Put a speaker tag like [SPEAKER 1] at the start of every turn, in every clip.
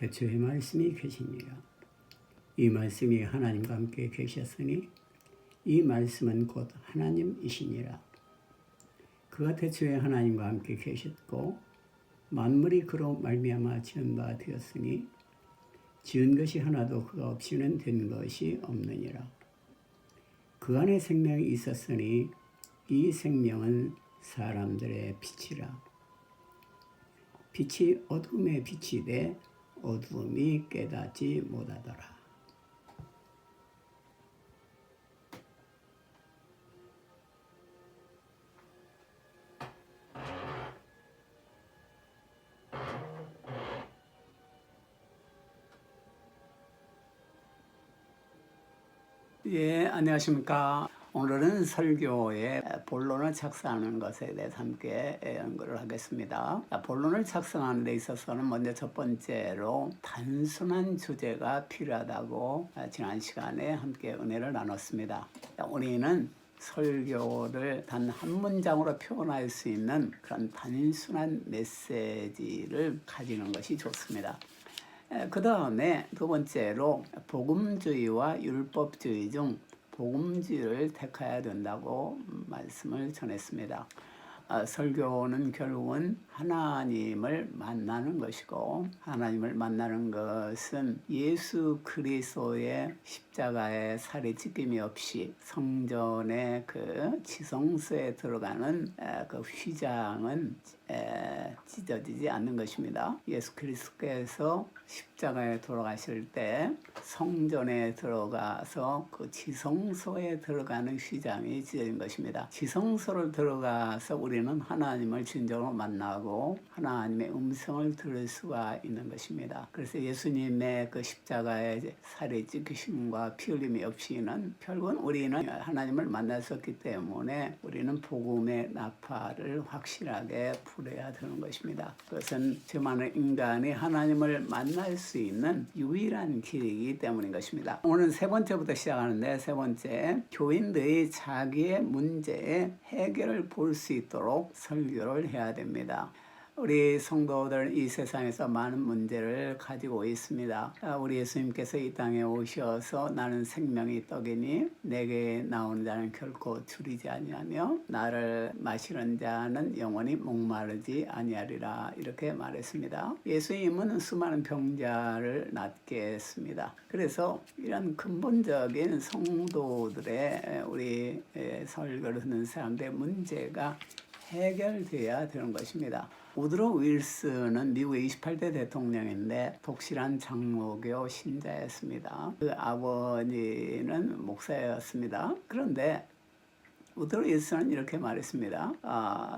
[SPEAKER 1] 태초에 말씀이 계시니라. 이 말씀이 하나님과 함께 계셨으니 이 말씀은 곧 하나님이시니라. 그가 태초에 하나님과 함께 계셨고 만물이 그로 말미암아 지은 바 되었으니 지은 것이 하나도 그가 없이는 된 것이 없느니라. 그 안에 생명이 있었으니 이 생명은 사람들의 빛이라. 빛이 어둠에 비치되 어둠이 깨닫지 못하더라. 예, 안녕하십니까. 오늘은 설교의 본론을 작성하는 것에 대해서 함께 연구를 하겠습니다. 본론을 작성하는 데 있어서는 먼저 첫 번째로 단순한 주제가 필요하다고 지난 시간에 함께 은혜를 나눴습니다. 우리는 설교를 단 한 문장으로 표현할 수 있는 그런 단순한 메시지를 가지는 것이 좋습니다. 그 다음에 두 번째로 복음주의와 율법주의 중 복음주의를 택해야 된다고 말씀을 전했습니다. 설교는 결국은 하나님을 만나는 것이고, 하나님을 만나는 것은 예수 그리스도의 십자가의 살이 찢김이 없이 성전의 그 지성소에 들어가는 그 휘장은 찢어지지 않는 것입니다. 예수 그리스도께서 십자가에 돌아가실 때 성전에 들어가서 그 지성소에 들어가는 휘장이 찢어진 것입니다. 지성소를 들어가서 우리는 하나님을 진정으로 만나고 하나님의 음성을 들을 수가 있는 것입니다. 그래서 예수님의 그 십자가의 살이 찢기심과 피 흘림이 없이는 결국은 우리는 하나님을 만날 수 없기 때문에 우리는 복음의 나팔을 확실하게 불어야 되는 것입니다. 그것은 저 많은 인간이 하나님을 만날 수 있는 유일한 길이기 때문인 것입니다. 오늘 세 번째부터 시작하는데, 세 번째, 교인들이 자기의 문제의 해결을 볼 수 있도록 설교를 해야 됩니다. 우리 성도들 이 세상에서 많은 문제를 가지고 있습니다. 우리 예수님께서 이 땅에 오셔서 나는 생명이 떡이니 내게 나오는 자는 결코 줄이지 아니하며 나를 마시는 자는 영원히 목마르지 아니하리라, 이렇게 말했습니다. 예수님은 수많은 병자를 낫게 했습니다. 그래서 이런 근본적인 성도들의 우리 설교를 듣는 사람들의 문제가 해결돼야 되는 것입니다. 우드로 윌슨은 미국의 28대 대통령인데 독실한 장로교 신자였습니다. 그 아버지는 목사였습니다. 그런데 우드로 윌슨은 이렇게 말했습니다.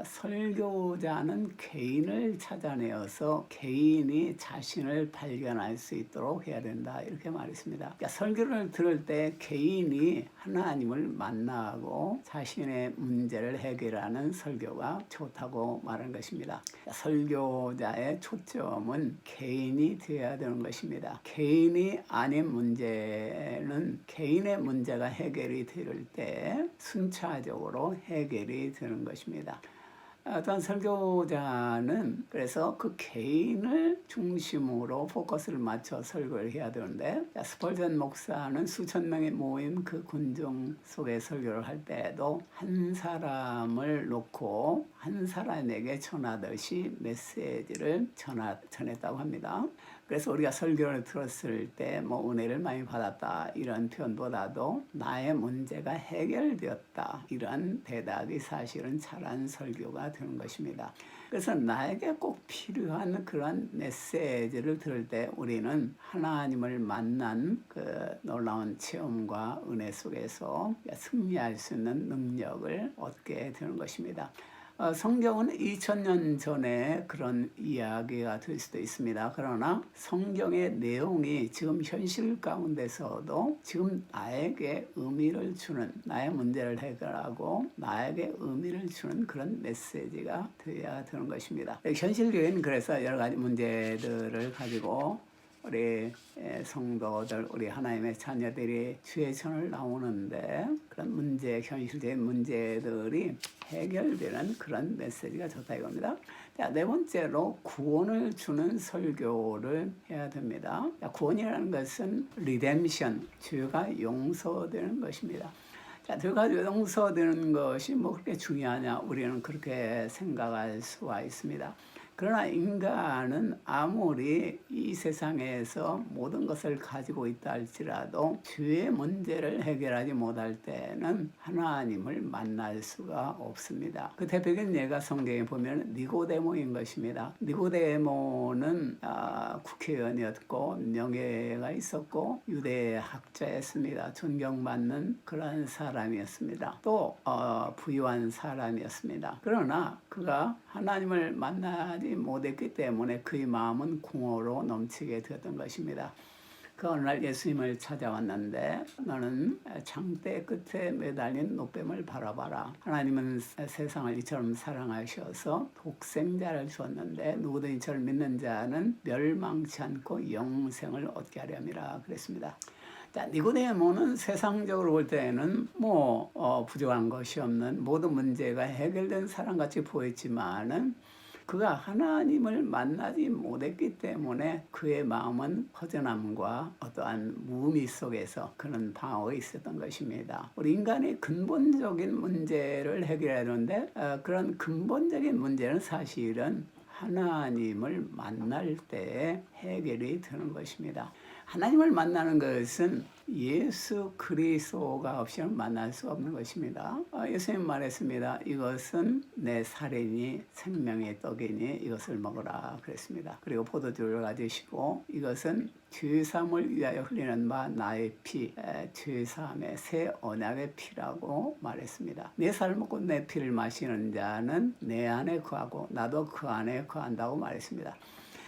[SPEAKER 1] 설교자는 개인을 찾아내어서 개인이 자신을 발견할 수 있도록 해야 된다, 이렇게 말했습니다. 그러니까 설교를 들을 때 개인이 하나님을 만나고 자신의 문제를 해결하는 설교가 좋다고 말한 것입니다. 설교자의 초점은 개인이 되어야 되는 것입니다. 개인이 아닌 문제는 개인의 문제가 해결이 될 때 순차적으로 해결이 되는 것입니다. 어떤 설교자는 그래서 그 개인을 중심으로 포커스를 맞춰 설교를 해야 되는데, 스펄전 목사는 수천 명이 모인 그 군중 속에 설교를 할 때에도 한 사람을 놓고 한 사람에게 전하듯이 메시지를 전했다고 합니다. 그래서 우리가 설교를 들었을 때 은혜를 많이 받았다, 이런 표현보다도 나의 문제가 해결되었다, 이런 대답이 사실은 잘한 설교가 되는 것입니다. 그래서 나에게 꼭 필요한 그런 메시지를 들을 때 우리는 하나님을 만난 그 놀라운 체험과 은혜 속에서 승리할 수 있는 능력을 얻게 되는 것입니다. 성경은 2000년 전에 그런 이야기가 될 수도 있습니다. 그러나 성경의 내용이 지금 현실 가운데서도 지금 나에게 의미를 주는, 나의 문제를 해결하고 나에게 의미를 주는 그런 메시지가 되어야 되는 것입니다. 현실교회는 그래서 여러 가지 문제들을 가지고 우리 성도들, 우리 하나님의 자녀들이 주의 전을 나오는데 그런 문제, 현실적인 문제들이 해결되는 그런 메시지가 좋다 이겁니다. 자, 네 번째로 구원을 주는 설교를 해야 됩니다. 자, 구원이라는 것은 리뎀션, 죄가 용서되는 것입니다. 자, 죄가 용서되는 것이 뭐 그렇게 중요하냐, 우리는 그렇게 생각할 수가 있습니다. 그러나 인간은 아무리 이 세상에서 모든 것을 가지고 있다 할지라도 죄의 문제를 해결하지 못할 때는 하나님을 만날 수가 없습니다. 그 대표적인 예가 성경에 보면 니고데모인 것입니다. 니고데모는 국회의원이었고 명예가 있었고 유대 학자였습니다. 존경받는 그런 사람이었습니다. 또 부유한 사람이었습니다. 그러나 그가 하나님을 만나지 못했기 때문에 그의 마음은 공허로 넘치게 되었던 것입니다. 그 어느 날 예수님을 찾아왔는데 너는 장대 끝에 매달린 노뱀을 바라봐라. 하나님은 세상을 이처럼 사랑하셔서 독생자를 주었는데 누구든 이처럼 믿는 자는 멸망치 않고 영생을 얻게 하려 함이라 그랬습니다. 자, 니고데모는 세상적으로 볼 때는 부족한 것이 없는 모든 문제가 해결된 사람같이 보였지만은 그가 하나님을 만나지 못했기 때문에 그의 마음은 허전함과 어떠한 무미 속에서 그런 방황이 있었던 것입니다. 우리 인간의 근본적인 문제를 해결해야 하는데 그런 근본적인 문제는 사실은 하나님을 만날 때 해결이 되는 것입니다. 하나님을 만나는 것은 예수 그리스도가 없이는 만날 수 없는 것입니다. 예수님 말했습니다. 이것은 내 살이니 생명의 떡이니 이것을 먹으라 그랬습니다. 그리고 포도주를 가지시고 이것은 죄사함을 위하여 흘리는 바 나의 피, 죄사함의 새 언약의 피라고 말했습니다. 내 살을 먹고 내 피를 마시는 자는 내 안에 거하고 나도 그 안에 거한다고 말했습니다.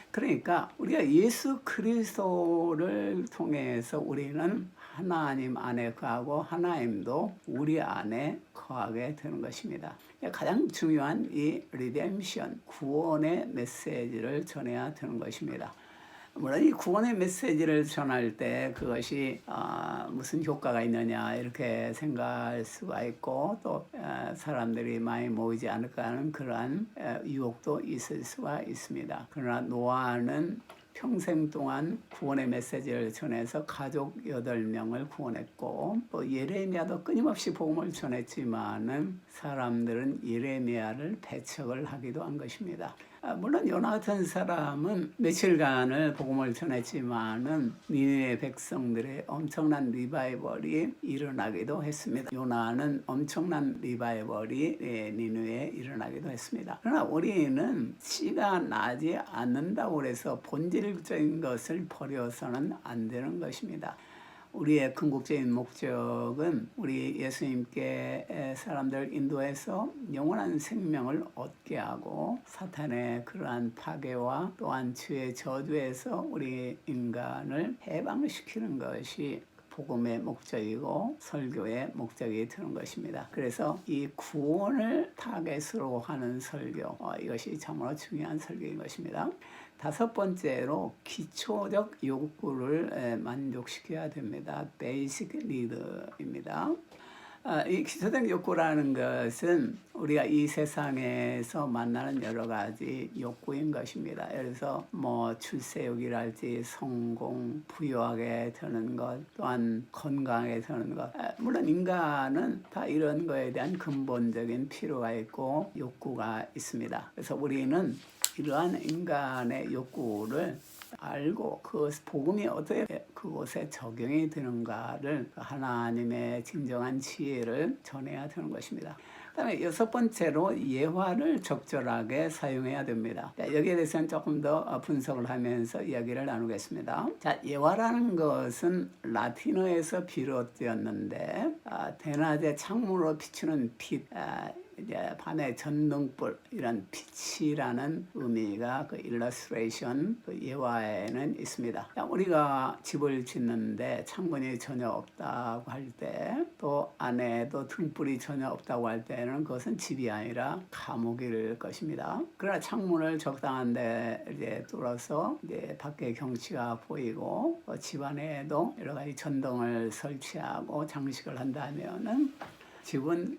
[SPEAKER 1] 그러니까 우리가 예수 그리스도를 통해서 우리는 하나님 안에 거하고 하나님도 우리 안에 거하게 되는 것입니다. 가장 중요한 이 리뎀션, 구원의 메시지를 전해야 되는 것입니다. 물론 이 구원의 메시지를 전할 때 그것이 무슨 효과가 있느냐 이렇게 생각할 수가 있고 또 사람들이 많이 모이지 않을까 하는 그러한 유혹도 있을 수가 있습니다. 그러나 노아는 평생 동안 구원의 메시지를 전해서 가족 8명을 구원했고 또 예레미야도 끊임없이 복음을 전했지만은 사람들은 예레미야를 배척을 하기도 한 것입니다. 물론 요나 같은 사람은 며칠간을 복음을 전했지만은 니느웨 백성들의 엄청난 리바이벌이 일어나기도 했습니다. 요나는 엄청난 리바이벌이 니느웨에 일어나기도 했습니다. 그러나 우리는 씨가 나지 않는다고 해서 본질적인 것을 버려서는 안 되는 것입니다. 우리의 궁극적인 목적은 우리 예수님께 사람들 인도해서 영원한 생명을 얻게 하고 사탄의 그러한 파괴와 또한 죄의 저주에서 우리 인간을 해방시키는 것이 복음의 목적이고 설교의 목적이 되는 것입니다. 그래서 이 구원을 타겟으로 하는 설교, 이것이 참으로 중요한 설교인 것입니다. 다섯 번째로 기초적 욕구를 만족시켜야 됩니다. Basic Need입니다. 이 기초적 욕구라는 것은 우리가 이 세상에서 만나는 여러 가지 욕구인 것입니다. 그래서 출세욕이랄지 성공, 부유하게 되는 것, 또한 건강하게 되는 것. 물론 인간은 다 이런 거에 대한 근본적인 필요가 있고 욕구가 있습니다. 그래서 우리는 이러한 인간의 욕구를 알고 그 복음이 어떻게 그곳에 적용이 되는가를 하나님의 진정한 지혜를 전해야 되는 것입니다. 그다음에 여섯 번째로 예화를 적절하게 사용해야 됩니다. 여기에 대해서는 조금 더 분석을 하면서 이야기를 나누겠습니다. 자, 예화라는 것은 라틴어에서 비롯되었는데 대낮에 창문으로 비추는 빛, 밤의 전등불 이런 빛이라는 의미가 그 일러스트레이션 그 예화에는 있습니다. 우리가 집을 짓는데 창문이 전혀 없다고 할 때 또 안에도 등불이 전혀 없다고 할 때는 그것은 집이 아니라 감옥일 것입니다. 그러나 창문을 적당한 데 뚫어서 밖의 경치가 보이고 집 안에도 여러 가지 전등을 설치하고 장식을 한다면은 집은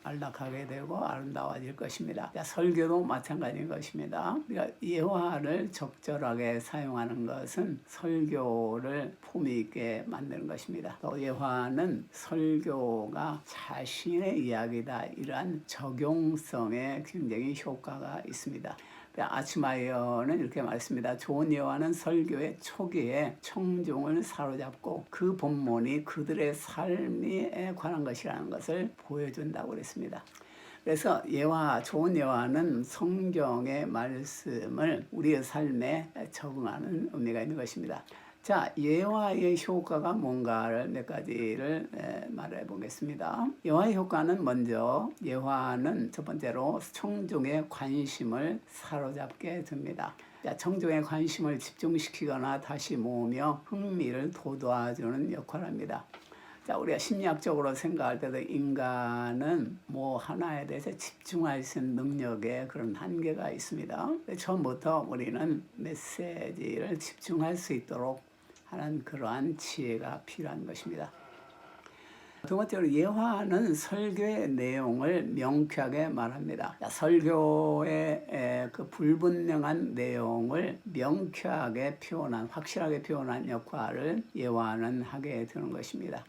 [SPEAKER 1] 안락하게 되고 아름다워질 것입니다. 설교도 마찬가지인 것입니다. 우리가 예화를 적절하게 사용하는 것은 설교를 품위 있게 만드는 것입니다. 또 예화는 설교가 자신의 이야기다, 이러한 적용성에 굉장히 효과가 있습니다. 아츠마이어는 이렇게 말했습니다. 좋은 예화는 설교의 초기에 청중을 사로잡고 그 본문이 그들의 삶에 관한 것이라는 것을 보여준다고 그랬습니다. 그래서 좋은 예화는 성경의 말씀을 우리의 삶에 적응하는 의미가 있는 것입니다. 자, 예화의 효과가 뭔가를 몇 가지를 말해 보겠습니다. 예화의 효과는 먼저, 예화는 첫 번째로 청중의 관심을 사로잡게 됩니다. 자, 청중의 관심을 집중시키거나 다시 모으며 흥미를 돋워주는 역할을 합니다. 자, 우리가 심리학적으로 생각할 때도 인간은 뭐 하나에 대해서 집중할 수 있는 능력에 그런 한계가 있습니다. 처음부터 우리는 메시지를 집중할 수 있도록 하는 그러한 지혜가 필요한 것입니다. 두 번째로, 예화는 설교의 내용을 명쾌하게 말합니다. 설교의 그 불분명한 내용을 명쾌하게 표현한, 확실하게 표현한 역할을 예화는 하게 되는 것입니다.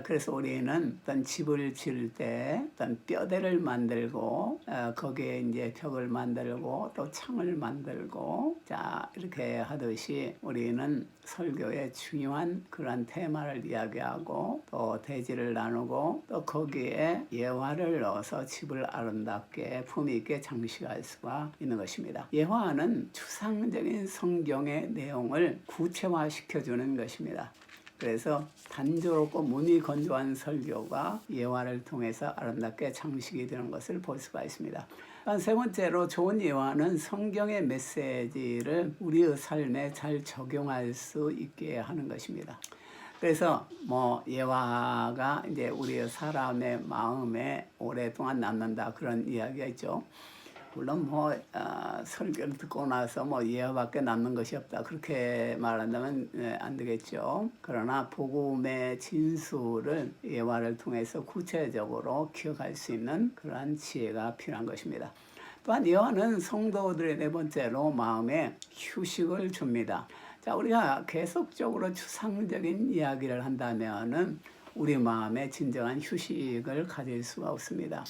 [SPEAKER 1] 그래서 우리는 어떤 집을 지을 때 어떤 뼈대를 만들고 거기에 이제 벽을 만들고 또 창을 만들고, 자, 이렇게 하듯이 우리는 설교의 중요한 그런 테마를 이야기하고 또 대지를 나누고 또 거기에 예화를 넣어서 집을 아름답게 품위 있게 장식할 수가 있는 것입니다. 예화는 추상적인 성경의 내용을 구체화시켜주는 것입니다. 그래서 단조롭고 문이 건조한 설교가 예화를 통해서 아름답게 장식이 되는 것을 볼 수가 있습니다. 세 번째로, 좋은 예화는 성경의 메시지를 우리의 삶에 잘 적용할 수 있게 하는 것입니다. 그래서 예화가 이제 우리의 사람의 마음에 오랫동안 남는다, 그런 이야기가 있죠. 물론 설교를 듣고 나서 예화밖에 남는 것이 없다, 그렇게 말한다면 안 되겠죠. 그러나 복음의 진수를 예화를 통해서 구체적으로 기억할 수 있는 그러한 지혜가 필요한 것입니다. 또한 예화는 성도들의 네 번째로 마음에 휴식을 줍니다. 자, 우리가 계속적으로 추상적인 이야기를 한다면은 우리 마음에 진정한 휴식을 가질 수가 없습니다.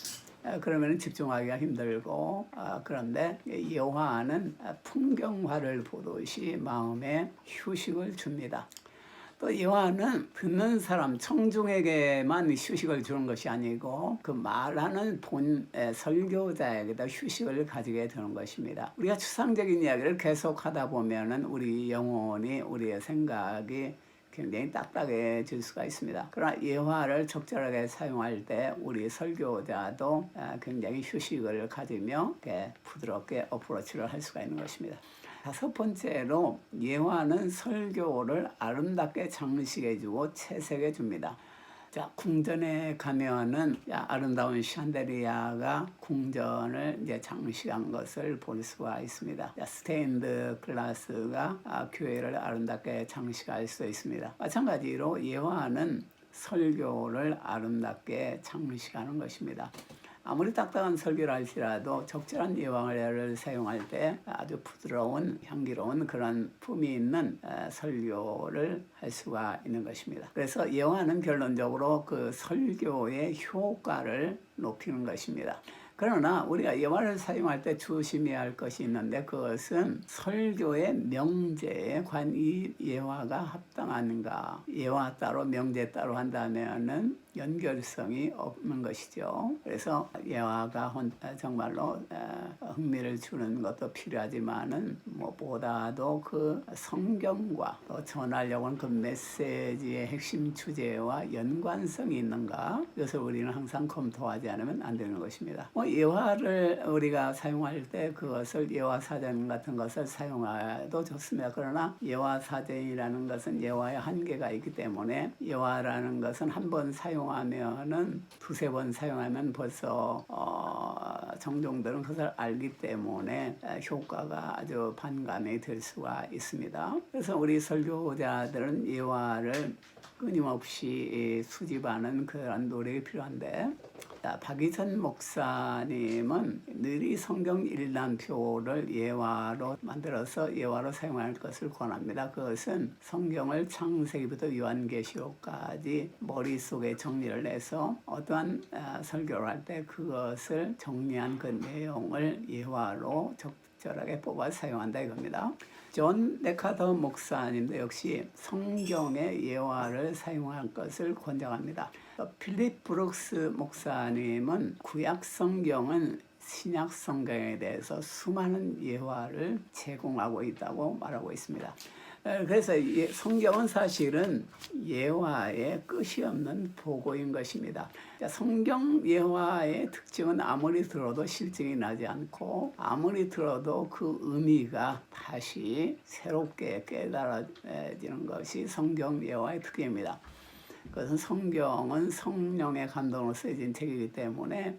[SPEAKER 1] 그러면 집중하기가 힘들고, 그런데 예화는 풍경화를 보듯이 마음에 휴식을 줍니다. 또 예화는 듣는 사람, 청중에게만 휴식을 주는 것이 아니고 그 말하는 설교자에게도 휴식을 가지게 되는 것입니다. 우리가 추상적인 이야기를 계속 하다 보면은 우리 영혼이, 우리의 생각이 굉장히 딱딱해질 수가 있습니다. 그러나 예화를 적절하게 사용할 때 우리 설교자도 굉장히 휴식을 가지며 부드럽게 어프로치를 할 수가 있는 것입니다. 다섯 번째로, 예화는 설교를 아름답게 장식해주고 채색해줍니다. 자, 궁전에 가면은 아름다운 샹들리아가 궁전을 이제 장식한 것을 볼 수가 있습니다. 스테인드 글라스가 교회를 아름답게 장식할 수 있습니다. 마찬가지로 예화는 설교를 아름답게 장식하는 것입니다. 아무리 딱딱한 설교를 할지라도 적절한 예화를 사용할 때 아주 부드러운, 향기로운 그런 품이 있는 설교를 할 수가 있는 것입니다. 그래서 예화는 결론적으로 그 설교의 효과를 높이는 것입니다. 그러나 우리가 예화를 사용할 때 조심해야 할 것이 있는데, 그것은 설교의 명제에 과연 이 예화가 합당한가. 예화 따로 명제 따로 한다면은 연결성이 없는 것이죠. 그래서 예화가 정말로 흥미를 주는 것도 필요하지만은 무엇보다도 그 성경과 또 전하려고 하는 그 메시지의 핵심 주제와 연관성이 있는가, 이것을 우리는 항상 검토하지 않으면 안 되는 것입니다. 예화를 우리가 사용할 때 그것을 예화사전 같은 것을 사용해도 좋습니다. 그러나 예화사전이라는 것은 예화의 한계가 있기 때문에 예화라는 것은 한 번 사용하면은 두세 번 사용하면 벌써 정종들은 그것을 알기 때문에 효과가 아주 반감이 될 수가 있습니다. 그래서 우리 설교자들은 예화를 끊임없이 수집하는 그런 노력이 필요한데, 박희선 목사님은 늘 성경 일람표를 예화로 만들어서 예화로 사용할 것을 권합니다. 그것은 성경을 창세기부터 요한계시록까지 머릿속에 정리를 해서 어떠한 설교를 할 때 그것을 정리한 그 내용을 예화로 적절하게 뽑아 사용한다 이겁니다. 존 네카더 목사님도 역시 성경의 예화를 사용할 것을 권장합니다. 필립 브룩스 목사님은 구약 성경은 신약 성경에 대해서 수많은 예화를 제공하고 있다고 말하고 있습니다. 그래서 성경은 사실은 예화의 끝이 없는 보고인 것입니다. 성경 예화의 특징은 아무리 들어도 실증이 나지 않고 아무리 들어도 그 의미가 다시 새롭게 깨달아지는 것이 성경 예화의 특징입니다. 그것은 성경은 성령의 감동으로 쓰여진 책이기 때문에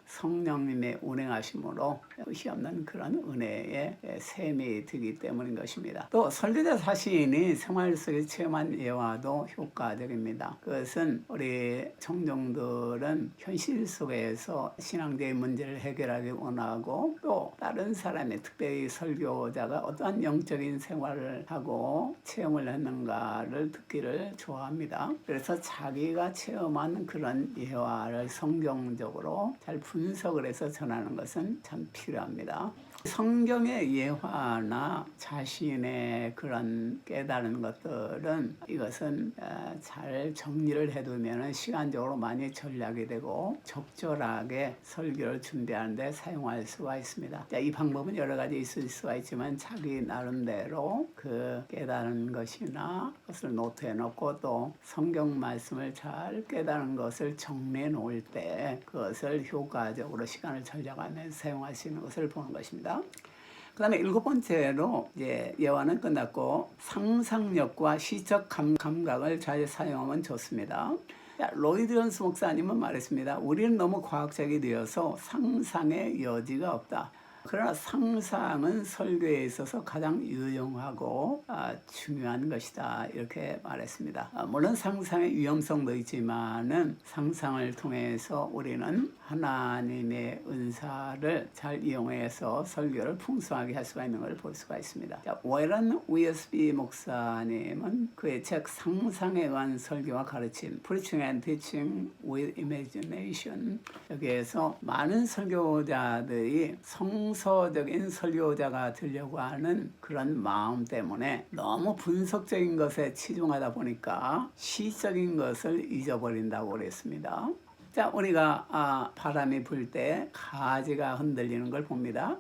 [SPEAKER 1] 성령님의 운행하심으로 끝이 없는 그런 은혜의 셈이 되기 때문인 것입니다. 또 설교자 자신이 생활 속에 체험한 예화도 효과적입니다. 그것은 우리 청중들은 현실 속에서 신앙적인 문제를 해결하기 원하고 또 다른 사람의 특별히 설교자가 어떠한 영적인 생활을 하고 체험을 했는가를 듣기를 좋아합니다. 그래서 자기가 체험한 그런 예화를 성경적으로 잘 분석을 해서 전하는 것은 참 필요합니다. 성경의 예화나 자신의 그런 깨달은 것들은 이것은 잘 정리를 해두면 시간적으로 많이 절약이 되고 적절하게 설교를 준비하는 데 사용할 수가 있습니다. 이 방법은 여러 가지 있을 수가 있지만 자기 나름대로 그 깨달은 것이나 그것을 노트해 놓고 또 성경 말씀을 잘 깨달은 것을 정리해 놓을 때 그것을 효과적으로 시간을 절약하면서 사용할 수 있는 것을 보는 것입니다. 그 다음에 7번째로 예화는 끝났고 상상력과 시적 감각을 잘 사용하면 좋습니다. 로이드 존스 목사님은 말했습니다. 우리는 너무 과학적이 되어서 상상의 여지가 없다. 그러나 상상은 설교에 있어서 가장 유용하고 중요한 것이다 이렇게 말했습니다. 물론 상상의 위험성도 있지만은 상상을 통해서 우리는 하나님의 은사를 잘 이용해서 설교를 풍성하게 할 수가 있는 걸 볼 수가 있습니다. 워런 위어스비 목사님은 그의 책 상상에 관한 설교와 가르침 Preaching and Teaching with Imagination 여기에서 많은 설교자들이 성서적인 설교자가 되려고 하는 그런 마음 때문에 너무 분석적인 것에 치중하다 보니까 시적인 것을 잊어버린다고 그랬습니다. 자, 우리가 바람이 불 때 가지가 흔들리는 걸 봅니다.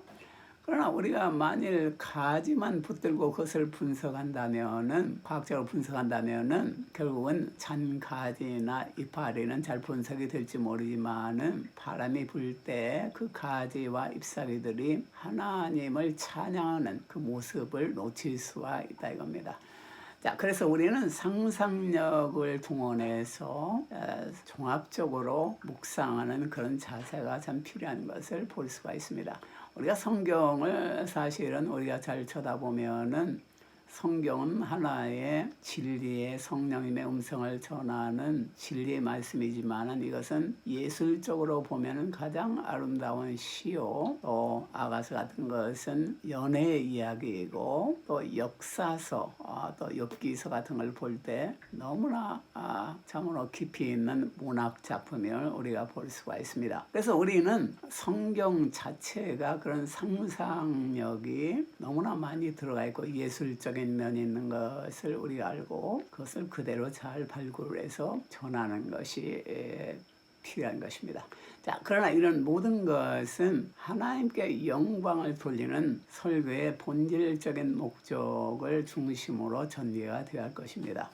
[SPEAKER 1] 그러나 우리가 만일 가지만 붙들고 그것을 분석한다면은 과학적으로 분석한다면은 결국은 잔가지나 이파리는 잘 분석이 될지 모르지만은 바람이 불 때 그 가지와 잎사귀들이 하나님을 찬양하는 그 모습을 놓칠 수가 있다 이겁니다. 자, 그래서 우리는 상상력을 동원해서 종합적으로 묵상하는 그런 자세가 참 필요한 것을 볼 수가 있습니다. 우리가 성경을 사실은 우리가 잘 쳐다보면은 성경은 하나의 진리의 성령님의 음성을 전하는 진리의 말씀이지만은 이것은 예술적으로 보면은 가장 아름다운 시요 또 아가서 같은 것은 연애의 이야기이고 또 역사서 또 엽기서 같은 걸 볼 때 너무나 참으로 깊이 있는 문학 작품을 우리가 볼 수가 있습니다. 그래서 우리는 성경 자체가 그런 상상력이 너무나 많이 들어가 있고 예술적인 면이 있는 것을 우리가 알고 그것을 그대로 잘 발굴해서 전하는 것이 필요한 것입니다. 자, 그러나 이런 모든 것은 하나님께 영광을 돌리는 설교의 본질적인 목적을 중심으로 전개가 되어야 할 것입니다.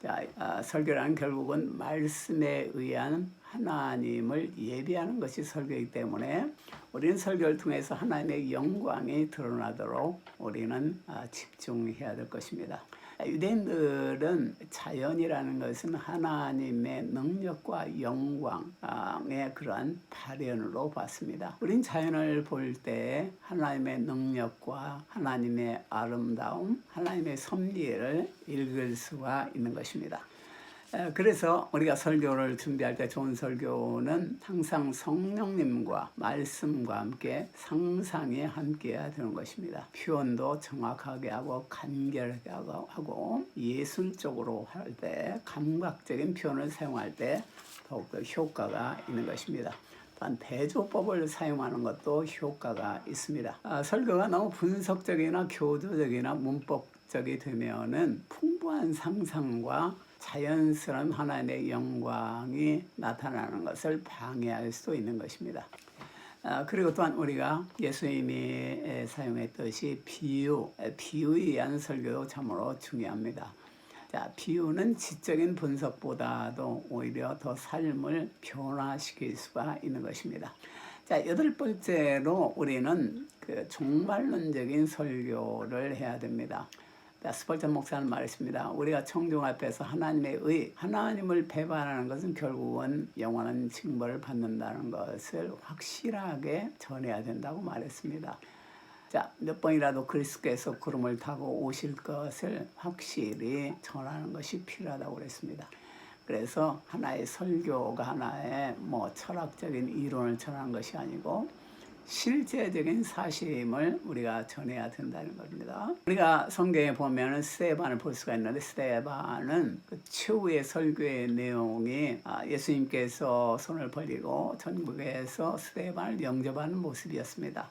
[SPEAKER 1] 자, 설교란 결국은 말씀에 의한 하나님을 예비하는 것이 설교이기 때문에 우리는 설교를 통해서 하나님의 영광이 드러나도록 우리는 집중해야 될 것입니다. 유대인들은 자연이라는 것은 하나님의 능력과 영광의 그러한 발현으로 봤습니다. 우린 자연을 볼 때 하나님의 능력과 하나님의 아름다움, 하나님의 섭리를 읽을 수가 있는 것입니다. 그래서 우리가 설교를 준비할 때 좋은 설교는 항상 성령님과 말씀과 함께 상상이 함께해야 되는 것입니다. 표현도 정확하게 하고 간결하게 하고 예술적으로 할 때 감각적인 표현을 사용할 때 더욱더 효과가 있는 것입니다. 또한 대조법을 사용하는 것도 효과가 있습니다. 설교가 너무 분석적이나 교조적이나 문법적이 되면은 풍부한 상상과 자연스러운 하나님의 영광이 나타나는 것을 방해할 수도 있는 것입니다. 그리고 또한 우리가 예수님이 사용했듯이 비유에 의한 설교도 참으로 중요합니다. 자, 비유는 지적인 분석보다도 오히려 더 삶을 변화시킬 수가 있는 것입니다. 자, 8번째로 우리는 그 종말론적인 설교를 해야 됩니다. 스펄전 목사는 말했습니다. 우리가 청중 앞에서 하나님을 배반하는 것은 결국은 영원한 징벌을 받는다는 것을 확실하게 전해야 된다고 말했습니다. 자, 몇 번이라도 그리스도께서 구름을 타고 오실 것을 확실히 전하는 것이 필요하다고 그랬습니다. 그래서 하나의 설교가 하나의 철학적인 이론을 전하는 것이 아니고 실제적인 사실임을 우리가 전해야 된다는 겁니다. 우리가 성경에 보면은 스데반을 볼 수가 있는데, 스데반은 그 최후의 설교의 내용이 예수님께서 손을 벌리고 전국에서 스데반을 영접하는 모습이었습니다.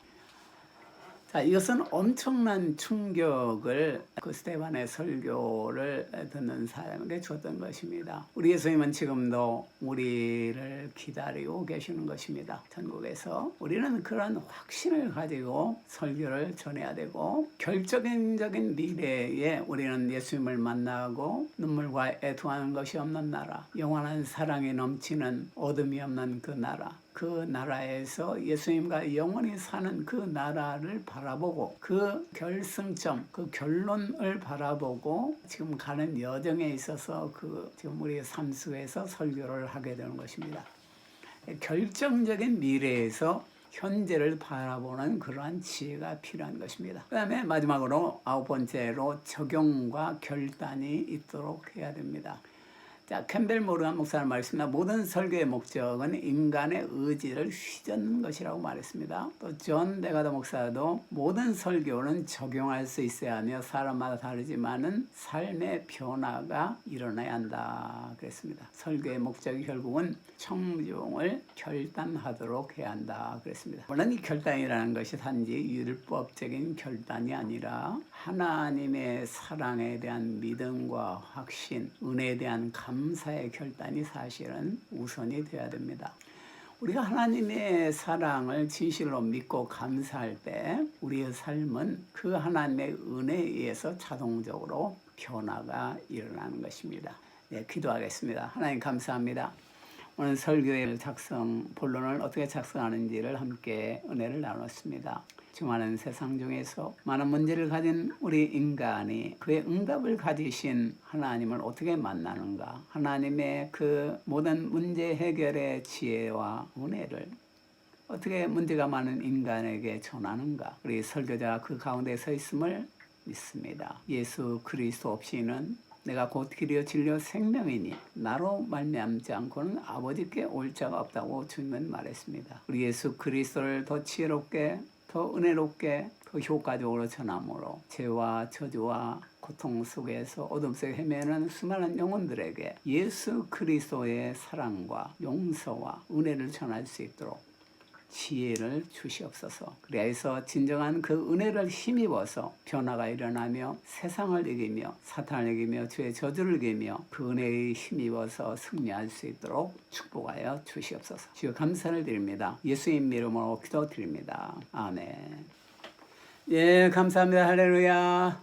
[SPEAKER 1] 자, 이것은 엄청난 충격을 그 스데반의 설교를 듣는 사람에게 줬던 것입니다. 우리 예수님은 지금도 우리를 기다리고 계시는 것입니다. 전국에서 우리는 그런 확신을 가지고 설교를 전해야 되고, 결정적인 미래에 우리는 예수님을 만나고 눈물과 애통하는 것이 없는 나라, 영원한 사랑이 넘치는 어둠이 없는 그 나라, 그 나라에서 예수님과 영원히 사는 그 나라를 바라보고 그 결승점, 그 결론을 바라보고 지금 가는 여정에 있어서 지금 우리의 삶 속에서 설교를 하게 되는 것입니다. 결정적인 미래에서 현재를 바라보는 그러한 지혜가 필요한 것입니다. 그 다음에 마지막으로 9번째로 적용과 결단이 있도록 해야 됩니다. 자, 캠벨 모르간 목사는 말했습니다. 모든 설교의 목적은 인간의 의지를 휘젓는 것이라고 말했습니다. 또 존 데가더 목사도 모든 설교는 적용할 수 있어야 하며 사람마다 다르지만은 삶의 변화가 일어나야 한다 그랬습니다. 설교의 목적이 결국은 청중을 결단하도록 해야 한다 그랬습니다. 물론 이 결단이라는 것이 단지 율법적인 결단이 아니라 하나님의 사랑에 대한 믿음과 확신, 은혜에 대한 감사의 결단이 사실은 우선이 되어야 됩니다. 우리가 하나님의 사랑을 진실로 믿고 감사할 때 우리의 삶은 그 하나님의 은혜에 의해서 자동적으로 변화가 일어나는 것입니다. 네, 기도하겠습니다. 하나님 감사합니다. 오늘 설교의 본론을 어떻게 작성하는지를 함께 은혜를 나눴습니다. 많은 세상 중에서 많은 문제를 가진 우리 인간이 그의 응답을 가지신 하나님을 어떻게 만나는가, 하나님의 그 모든 문제 해결의 지혜와 은혜를 어떻게 문제가 많은 인간에게 전하는가, 우리 설교자가 그 가운데 서 있음을 믿습니다. 예수 그리스도 없이는 내가 곧 길이요 진리요 생명이니 나로 말미암지 않고는 아버지께 올 자가 없다고 주님은 말했습니다. 우리 예수 그리스도를 더 지혜롭게, 더 은혜롭게, 더 효과적으로 전함으로 죄와 저주와 고통 속에서 어둠 속에 헤매는 수많은 영혼들에게 예수 그리스도의 사랑과 용서와 은혜를 전할 수 있도록 지혜를 주시옵소서. 그래서 진정한 그 은혜를 힘입어서 변화가 일어나며 세상을 이기며 사탄을 이기며 죄의 저주를 이기며 그 은혜에 힘입어서 승리할 수 있도록 축복하여 주시옵소서. 주여 감사를 드립니다. 예수님 이름으로 기도드립니다. 아멘. 예, 감사합니다. 할렐루야.